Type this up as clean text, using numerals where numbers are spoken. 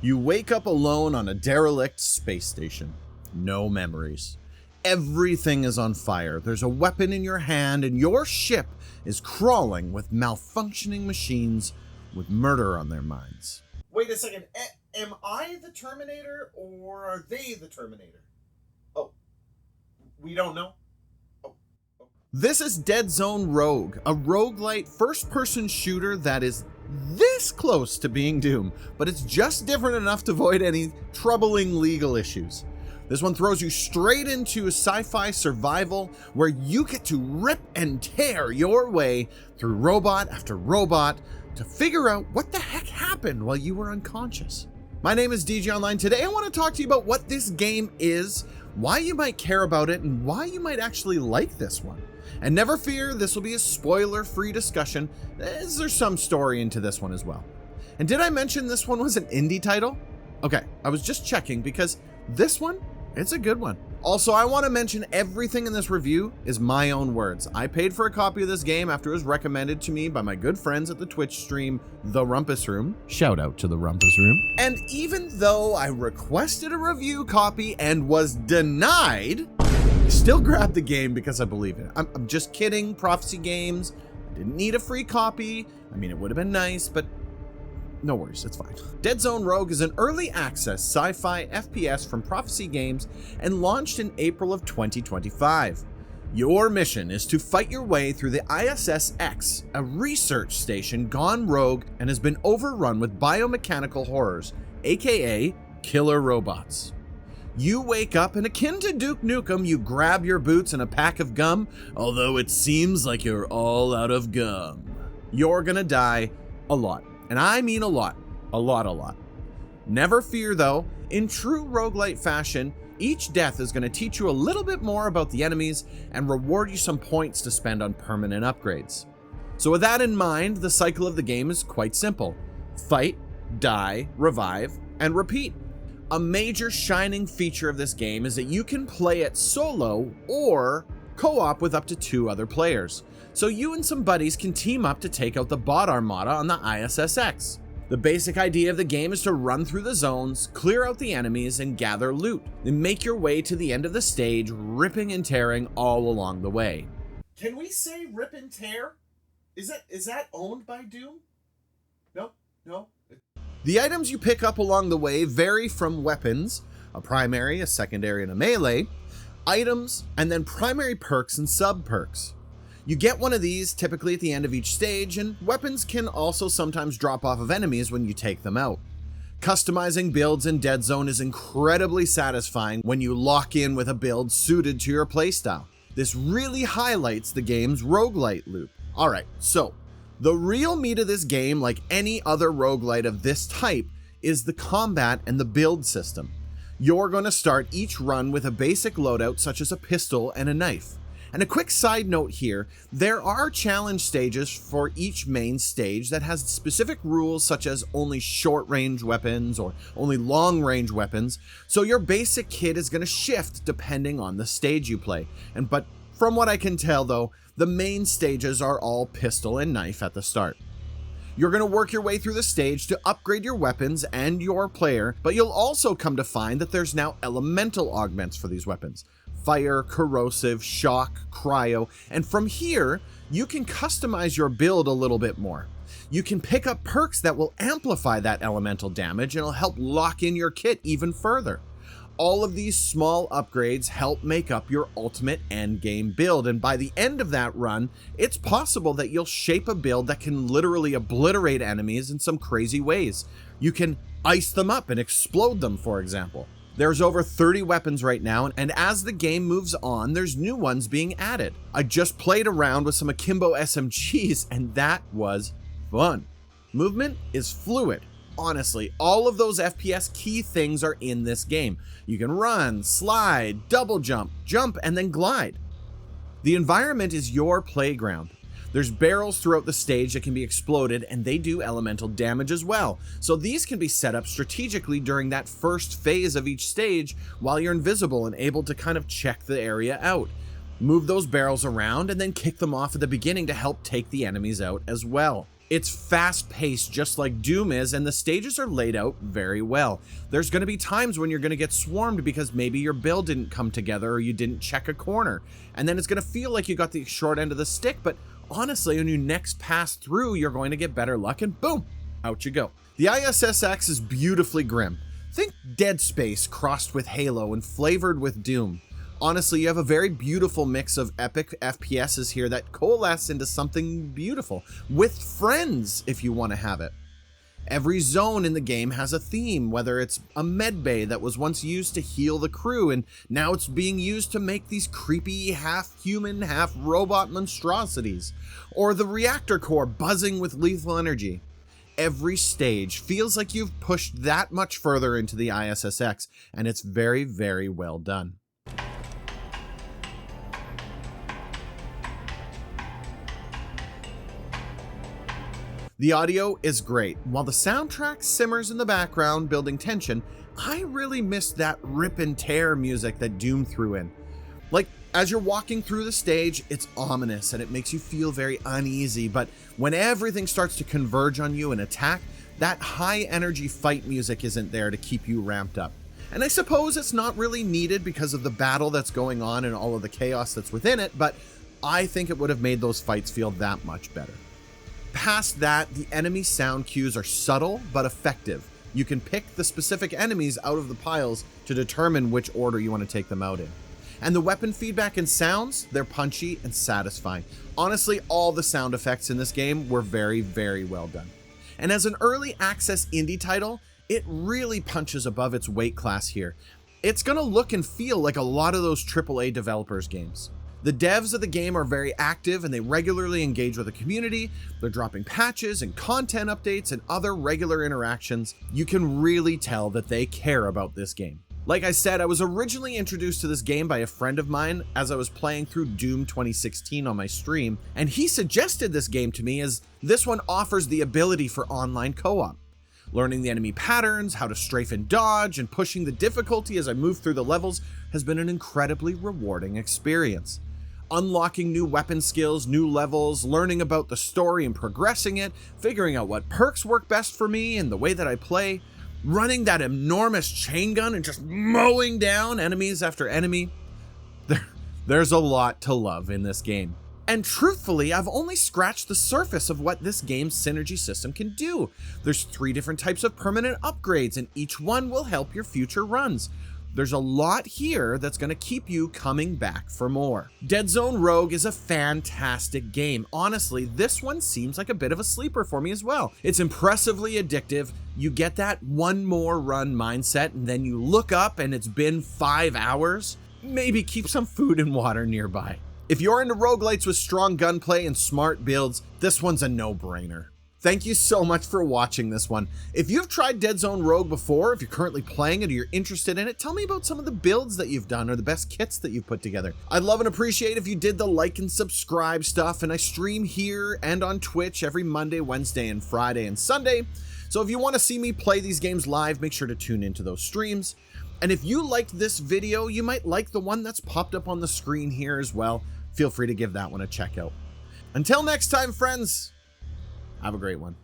You wake up alone on a derelict space station. No memories. Everything is on fire. There's a weapon in your hand, and your ship is crawling with malfunctioning machines with murder on their minds. Wait a second. Am I the Terminator, or are they the Terminator? Oh, we don't know. This is Deadzone Rogue, a roguelite first-person shooter that is this close to being Doom, but it's just different enough to avoid any troubling legal issues. This one throws you straight into a sci-fi survival where you get to rip and tear your way through robot after robot to figure out what the heck happened while you were unconscious. My name is DadGamingOnline. Today I want to talk to you about what this game is, why you might care about it, and why you might actually like this one. And never fear, this will be a spoiler-free discussion, as there's some story into this one as well. And did I mention this one was an indie title? Okay, I was just checking because this one, it's a good one. Also, I want to mention everything in this review is my own words. I paid for a copy of this game after it was recommended to me by my good friends at the Twitch stream, The Rumpus Room. Shout out to The Rumpus Room. And even though I requested a review copy and was denied, I still grabbed the game because I believe in it. I'm just kidding, Prophecy Games. I didn't need a free copy. I mean, it would have been nice, but no worries, it's fine. Deadzone Rogue is an early access sci-fi FPS from Prophecy Games and launched in April of 2025. Your mission is to fight your way through the ISS-X, a research station gone rogue and has been overrun with biomechanical horrors, aka killer robots. You wake up and akin to Duke Nukem, you grab your boots and a pack of gum, although it seems like you're all out of gum. You're gonna die a lot. And I mean a lot. A lot. Never fear though, in true roguelite fashion, each death is going to teach you a little bit more about the enemies and reward you some points to spend on permanent upgrades. So with that in mind, the cycle of the game is quite simple. Fight, die, revive, and repeat. A major shining feature of this game is that you can play it solo or co-op with up to 2 other players. So you and some buddies can team up to take out the bot armada on the ISS-X. The basic idea of the game is to run through the zones, clear out the enemies, and gather loot, then make your way to the end of the stage, ripping and tearing all along the way. Can we say rip and tear? Is that owned by Doom? No. The items you pick up along the way vary from weapons, a primary, a secondary, and a melee, items, and then primary perks and sub-perks. You get one of these typically at the end of each stage, and weapons can also sometimes drop off of enemies when you take them out. Customizing builds in Deadzone is incredibly satisfying when you lock in with a build suited to your playstyle. This really highlights the game's Roguelite Loop. Alright, so the real meat of this game, like any other roguelite of this type, is the combat and the build system. You're going to start each run with a basic loadout such as a pistol and a knife. And a quick side note here, there are challenge stages for each main stage that has specific rules such as only short-range weapons or only long-range weapons, so your basic kit is going to shift depending on the stage you play. But from what I can tell though, the main stages are all pistol and knife at the start. You're going to work your way through the stage to upgrade your weapons and your player, but you'll also come to find that there's now elemental augments for these weapons. Fire, corrosive, shock, cryo, and from here, you can customize your build a little bit more. You can pick up perks that will amplify that elemental damage and it'll help lock in your kit even further. All of these small upgrades help make up your ultimate endgame build, and by the end of that run, it's possible that you'll shape a build that can literally obliterate enemies in some crazy ways. You can ice them up and explode them, for example. There's over 30 weapons right now, and as the game moves on, there's new ones being added. I just played around with some Akimbo SMGs, and that was fun. Movement is fluid. Honestly, all of those FPS key things are in this game. You can run, slide, double jump, and then glide. The environment is your playground. There's barrels throughout the stage that can be exploded, and they do elemental damage as well. So these can be set up strategically during that first phase of each stage while you're invisible and able to kind of check the area out. Move those barrels around and then kick them off at the beginning to help take the enemies out as well. It's fast-paced just like Doom is, and the stages are laid out very well. There's going to be times when you're going to get swarmed because maybe your build didn't come together or you didn't check a corner. And then it's going to feel like you got the short end of the stick, but honestly, when you next pass through, you're going to get better luck and boom, out you go. The ISS-X is beautifully grim. Think Dead Space crossed with Halo and flavored with Doom. Honestly, you have a very beautiful mix of epic FPSs here that coalesce into something beautiful, with friends if you want to have it. Every zone in the game has a theme, whether it's a med bay that was once used to heal the crew and now it's being used to make these creepy half-human, half-robot monstrosities, or the reactor core buzzing with lethal energy. Every stage feels like you've pushed that much further into the ISS-X, and it's very, very well done. The audio is great. While the soundtrack simmers in the background, building tension, I really missed that rip and tear music that Doom threw in. Like, as you're walking through the stage, it's ominous and it makes you feel very uneasy, but when everything starts to converge on you and attack, that high energy fight music isn't there to keep you ramped up. And I suppose it's not really needed because of the battle that's going on and all of the chaos that's within it, but I think it would have made those fights feel that much better. Past that, the enemy sound cues are subtle but effective. You can pick the specific enemies out of the piles to determine which order you want to take them out in. And the weapon feedback and sounds, they're punchy and satisfying. Honestly, all the sound effects in this game were very, very well done. And as an early access indie title, it really punches above its weight class here. It's gonna look and feel like a lot of those AAA developers' games. The devs of the game are very active and they regularly engage with the community. They're dropping patches and content updates and other regular interactions. You can really tell that they care about this game. Like I said, I was originally introduced to this game by a friend of mine as I was playing through Doom 2016 on my stream, and he suggested this game to me as this one offers the ability for online co-op. Learning the enemy patterns, how to strafe and dodge, and pushing the difficulty as I move through the levels has been an incredibly rewarding experience. Unlocking new weapon skills, new levels, learning about the story and progressing it, figuring out what perks work best for me and the way that I play, running that enormous chain gun and just mowing down enemies after enemy. There's a lot to love in this game. And truthfully, I've only scratched the surface of what this game's synergy system can do. There's 3 different types of permanent upgrades, and each one will help your future runs. There's a lot here that's going to keep you coming back for more. Deadzone Rogue is a fantastic game. Honestly, this one seems like a bit of a sleeper for me as well. It's impressively addictive. You get that one more run mindset and then you look up and it's been 5 hours. Maybe keep some food and water nearby. If you're into roguelites with strong gunplay and smart builds, this one's a no-brainer. Thank you so much for watching this one. If you've tried Deadzone Rogue before, if you're currently playing it or you're interested in it, tell me about some of the builds that you've done or the best kits that you've put together. I'd love and appreciate if you did the like and subscribe stuff, and I stream here and on Twitch every Monday, Wednesday, and Friday and Sunday. So if you want to see me play these games live, make sure to tune into those streams. And if you liked this video, you might like the one that's popped up on the screen here as well. Feel free to give that one a check out. Until next time, friends. Have a great one.